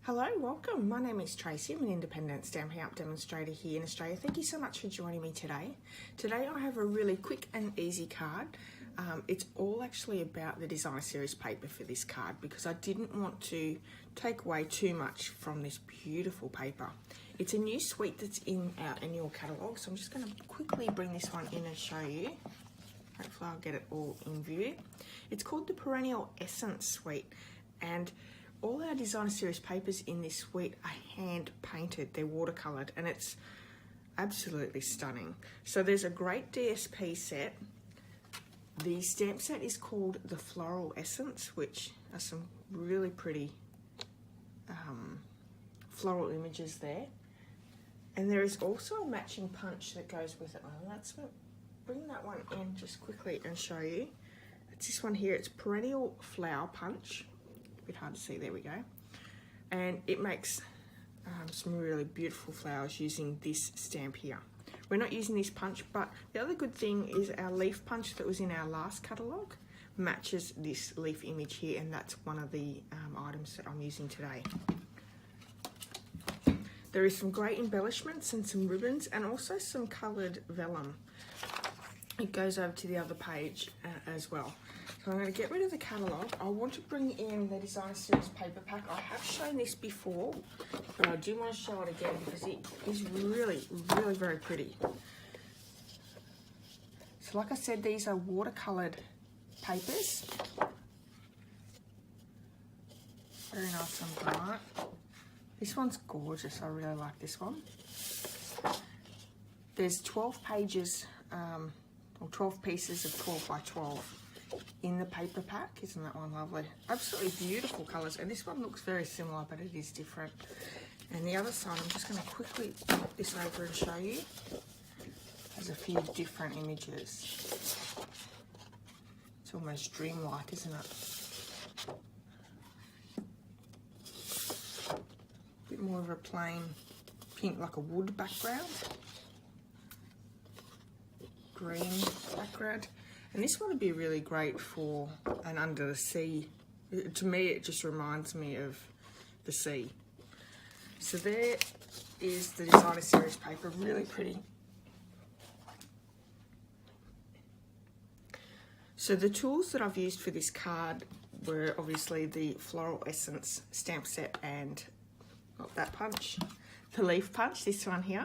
Hello, welcome. My name is Tracy. I'm an independent Stampin' Up demonstrator here in Australia. Thank you so much for joining me today. Today I have a really quick and easy card. It's all actually about the designer series paper for this card because I didn't want to take away too much from this beautiful paper. It's a new suite that's in our annual catalogue, so I'm just going to quickly bring this one in and show you. Hopefully I'll get it all in view. It's called the Perennial Essence suite, and all our designer series papers in this suite are hand painted. They're watercoloured and it's absolutely stunning. So there's a great DSP set. The stamp set is called the Floral Essence, which are some really pretty floral images there. And there is also a matching punch that goes with it. Let's bring that one in just quickly and show you. It's this one here. It's Perennial Flower Punch. Bit hard to see, there we go, and it makes some really beautiful flowers using this stamp here. We're not using this punch, but the other good thing is our leaf punch that was in our last catalogue matches this leaf image here, and that's one of the items that I'm using today. There is some great embellishments and some ribbons and also some coloured vellum. It goes over to the other page as well. So I'm going to get rid of the catalogue. I want to bring in the designer series paper pack. I have shown this before, but I do want to show it again because it is really, really very pretty. So like I said, these are watercoloured papers. Very nice and bright. This one's gorgeous. I really like this one. There's 12 pages, or 12 pieces of 12 by 12 in the paper pack. Isn't that one lovely? Absolutely beautiful colours, and this one looks very similar, but it is different. And the other side, I'm just going to quickly pop this over and show you. There's a few different images. It's almost dreamlike, isn't it? A bit more of a plain pink, like a wood background. Green background. And this one would be really great for an under the sea. To me, it just reminds me of the sea. So there is the designer series paper, really pretty. So the tools that I've used for this card were obviously the Floral Essence stamp set and, not that punch, the leaf punch, this one here.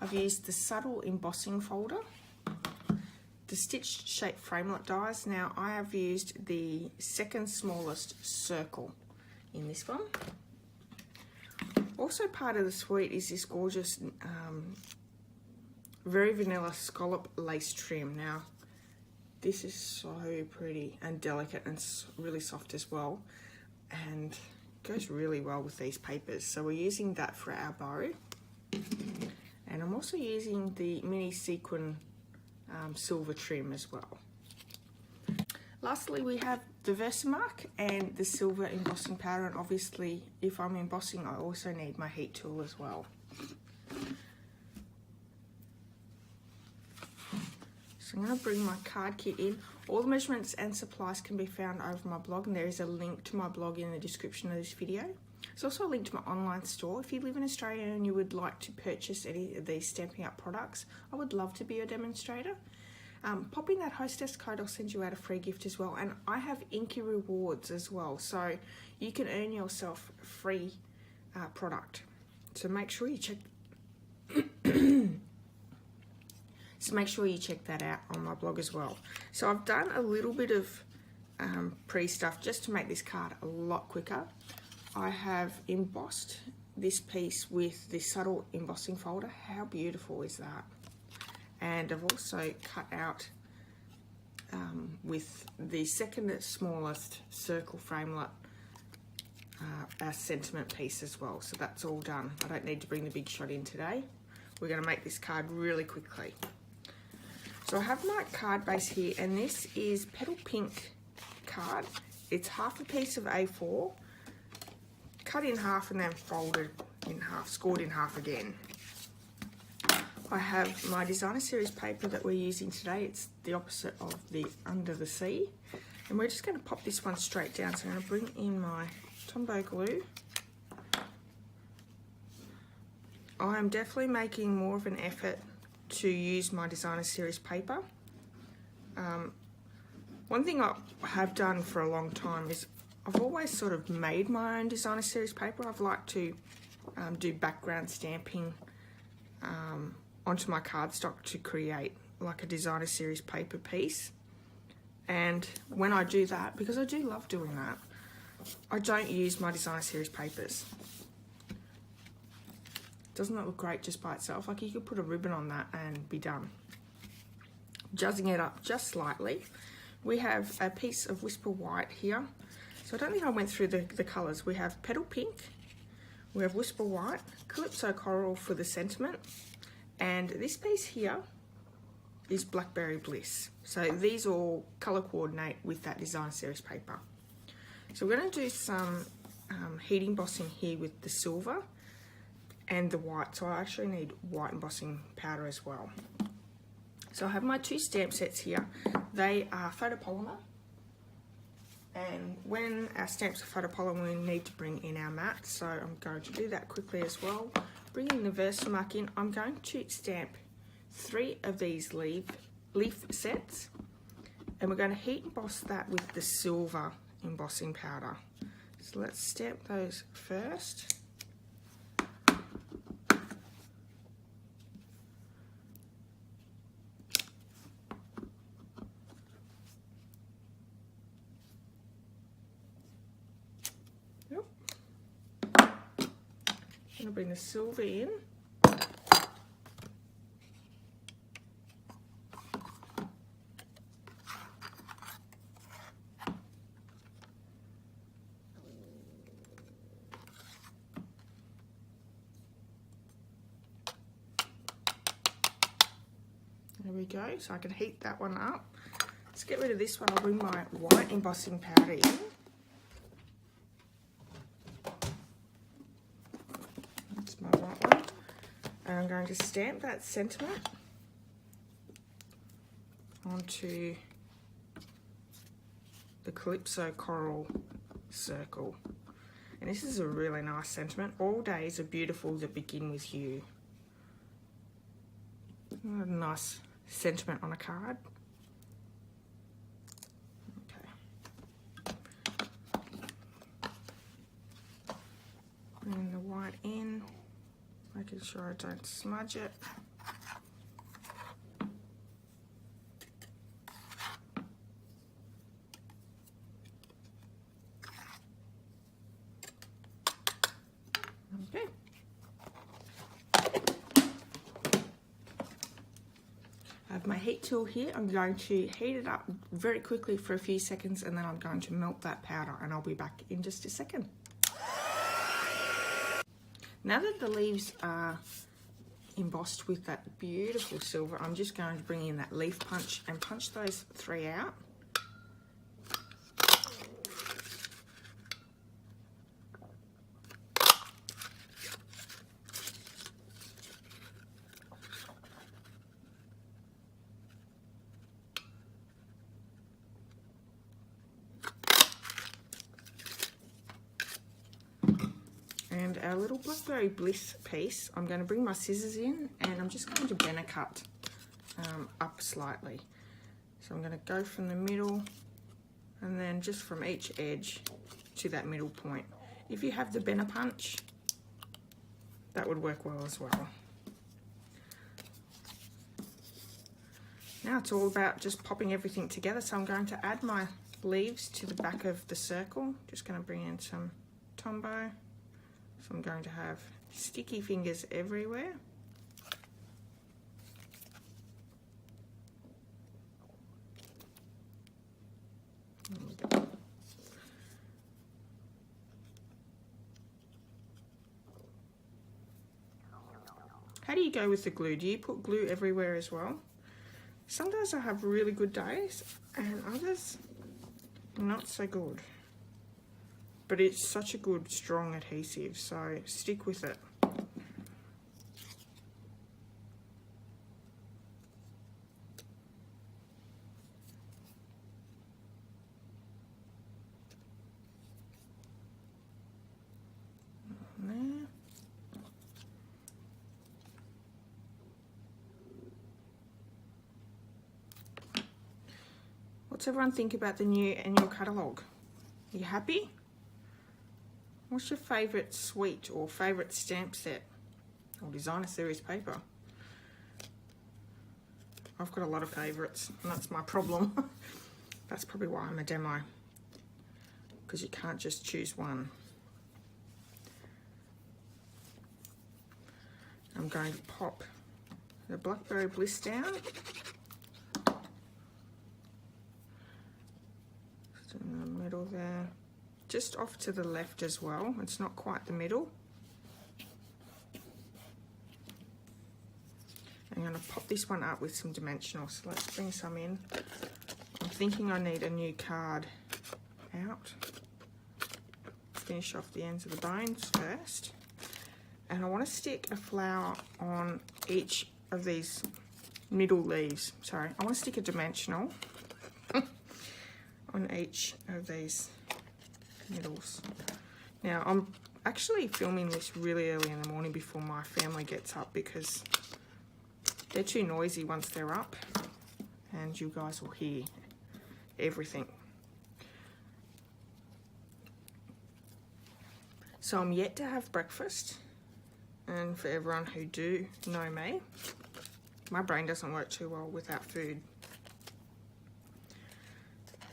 I've used the subtle embossing folder, the stitched shape framelit dies. Now I have used the second smallest circle in this one. Also part of the suite is this gorgeous, very vanilla scallop lace trim. Now this is so pretty and delicate and really soft as well, and goes really well with these papers. So we're using that for our bow. And I'm also using the mini sequin silver trim as well. Lastly, we have the Versamark and the silver embossing powder. And obviously, if I'm embossing, I also need my heat tool as well. So I'm going to bring my card kit in. All the measurements and supplies can be found over my blog, and there is a link to my blog in the description of this video. There's also a link to my online store. If you live in Australia and you would like to purchase any of these Stampin' Up products, I would love to be your demonstrator. Pop in that hostess code, I'll send you out a free gift as well. And I have Inky rewards as well, so you can earn yourself free product. So make sure you check that out on my blog as well. So I've done a little bit of pre-stuff just to make this card a lot quicker. I have embossed this piece with the subtle embossing folder. How beautiful is that? And I've also cut out with the second smallest circle framelit our sentiment piece as well. So that's all done. I don't need to bring the big shot in today. We're going to make this card really quickly. So I have my card base here, and this is Petal Pink card. It's half a piece of A4, cut in half and then folded in half, scored in half again. I have my designer series paper that we're using today. It's the opposite of the Under the Sea, And we're just going to pop this one straight down. So I'm going to bring in my Tombow glue. I'm definitely making more of an effort to use my designer series paper. One thing I have done for a long time is I've always sort of made my own designer series paper. I've liked to do background stamping onto my cardstock to create like a designer series paper piece. And when I do that, because I do love doing that, I don't use my designer series papers. Doesn't that look great just by itself? Like, you could put a ribbon on that and be done. Jazzing it up just slightly. We have a piece of Whisper White here. So I don't think I went through the colours. We have Petal Pink, we have Whisper White, Calypso Coral for the sentiment, and this piece here is Blackberry Bliss. So these all colour coordinate with that design series paper. So we're going to do some heat embossing here with the silver and the white. So I actually need white embossing powder as well. So I have my two stamp sets here. They are photopolymer. And when our stamps are photopolymer, we need to bring in our mat. So I'm going to do that quickly as well. Bringing the Versamark in, I'm going to stamp 3 of these leaf sets. And we're going to heat emboss that with the silver embossing powder. So let's stamp those first. I'm going to bring the silver in. There we go, so I can heat that one up. Let's get rid of this one. I'll bring my white embossing powder in. That's my white one. And I'm going to stamp that sentiment onto the Calypso Coral circle. And this is a really nice sentiment. All days are beautiful that begin with you. A nice sentiment on a card. Okay. Bring the white in, making sure I don't smudge it. Okay. I have my heat tool here. I'm going to heat it up very quickly for a few seconds, and then I'm going to melt that powder, and I'll be back in just a second. Now that the leaves are embossed with that beautiful silver, I'm just going to bring in that leaf punch and punch those 3 out. And our little Blackberry Bliss piece, I'm going to bring my scissors in and I'm just going to Benner cut up slightly. So I'm going to go from the middle and then just from each edge to that middle point. If you have the Benner punch, that would work well as well. Now it's all about just popping everything together. So I'm going to add my leaves to the back of the circle. Just going to bring in some Tombow. So I'm going to have sticky fingers everywhere. There we go. How do you go with the glue? Do you put glue everywhere as well? Some days I have really good days and others not so good. But it's such a good, strong adhesive, so stick with it. there. What's everyone think about the new annual catalogue? Are you happy? What's your favourite suite or favourite stamp set or designer series paper? I've got a lot of favourites, and that's my problem. That's probably why I'm a demo, because you can't just choose one. I'm going to pop the Blackberry Bliss down. Just in the middle there. Just off to the left as well. It's not quite the middle. I'm going to pop this one up with some dimensionals. So let's bring some in. I'm thinking I need a new card out. Finish off the ends of the bones first. And I want to stick a flower on each of these middle leaves. Sorry, I want to stick a dimensional on each of these middles. Now, I'm actually filming this really early in the morning before my family gets up, because they're too noisy once they're up, and you guys will hear everything. So I'm yet to have breakfast, and for everyone who do know me, my brain doesn't work too well without food.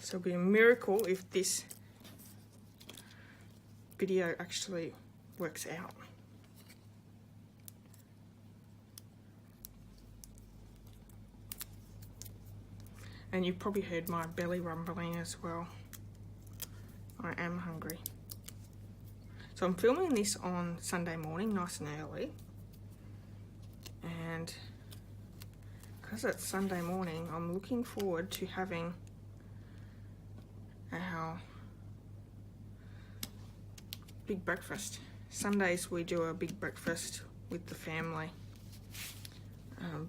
So it'll be a miracle if this video actually works out. And you've probably heard my belly rumbling as well. I am hungry. So I'm filming this on Sunday morning, nice and early. And because it's Sunday morning, I'm looking forward to having our big breakfast. Sundays we do a big breakfast with the family.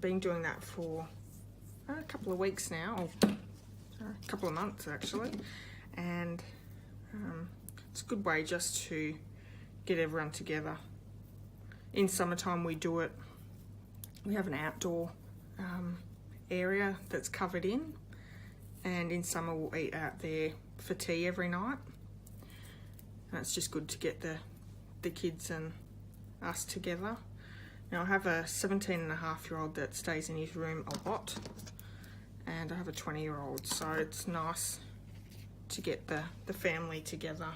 Been doing that for a couple of weeks now, or a couple of months actually, and it's a good way just to get everyone together. In summertime we do it, we have an outdoor area that's covered in, and in summer we'll eat out there for tea every night, and it's just good to get the kids and us together. Now I have a 17-and-a-half-year-old that stays in his room a lot, and I have a 20-year-old, so it's nice to get the family together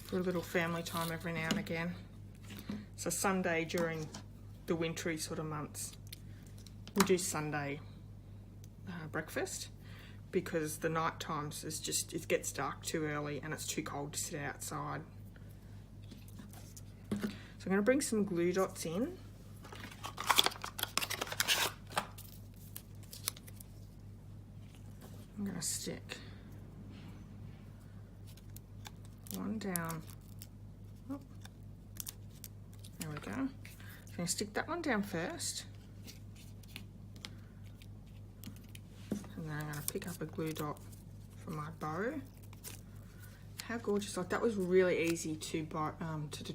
for a little family time every now and again. So Sunday during the wintry sort of months, we do Sunday breakfast, because the night times is just, it gets dark too early and it's too cold to sit outside. So I'm going to bring some glue dots in. I'm going to stick one down. Oh, there we go. I'm going to stick that one down first. And then I'm going to pick up a glue dot for my bow. How gorgeous. Like, that was really easy to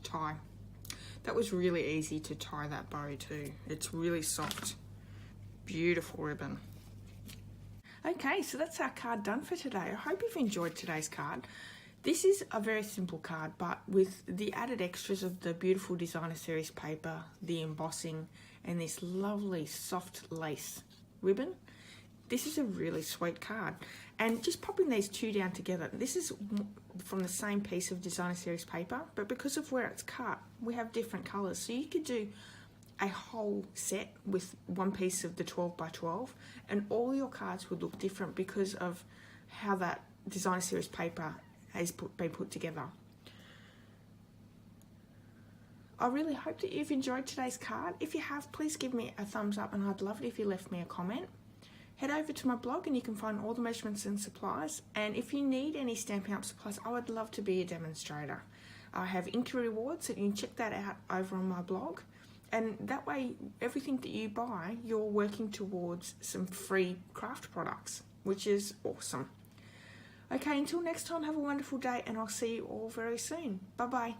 tie. That was really easy to tie that bow too. It's really soft, beautiful ribbon. Okay, so that's our card done for today. I hope you've enjoyed today's card. This is a very simple card, but with the added extras of the beautiful designer series paper, the embossing, and this lovely soft lace ribbon, this is a really sweet card. And just popping these two down together, this is from the same piece of designer series paper, but because of where it's cut, we have different colours. So you could do a whole set with one piece of the 12 by 12, and all your cards would look different because of how that designer series paper has been put together. I really hope that you've enjoyed today's card. If you have, please give me a thumbs up, and I'd love it if you left me a comment. Head over to my blog and you can find all the measurements and supplies, and if you need any Stampin' Up supplies, I would love to be a demonstrator. I have Inky rewards, so you can check that out over on my blog, and that way everything that you buy, you're working towards some free craft products, which is awesome. Okay, until next time, have a wonderful day, and I'll see you all very soon. Bye bye.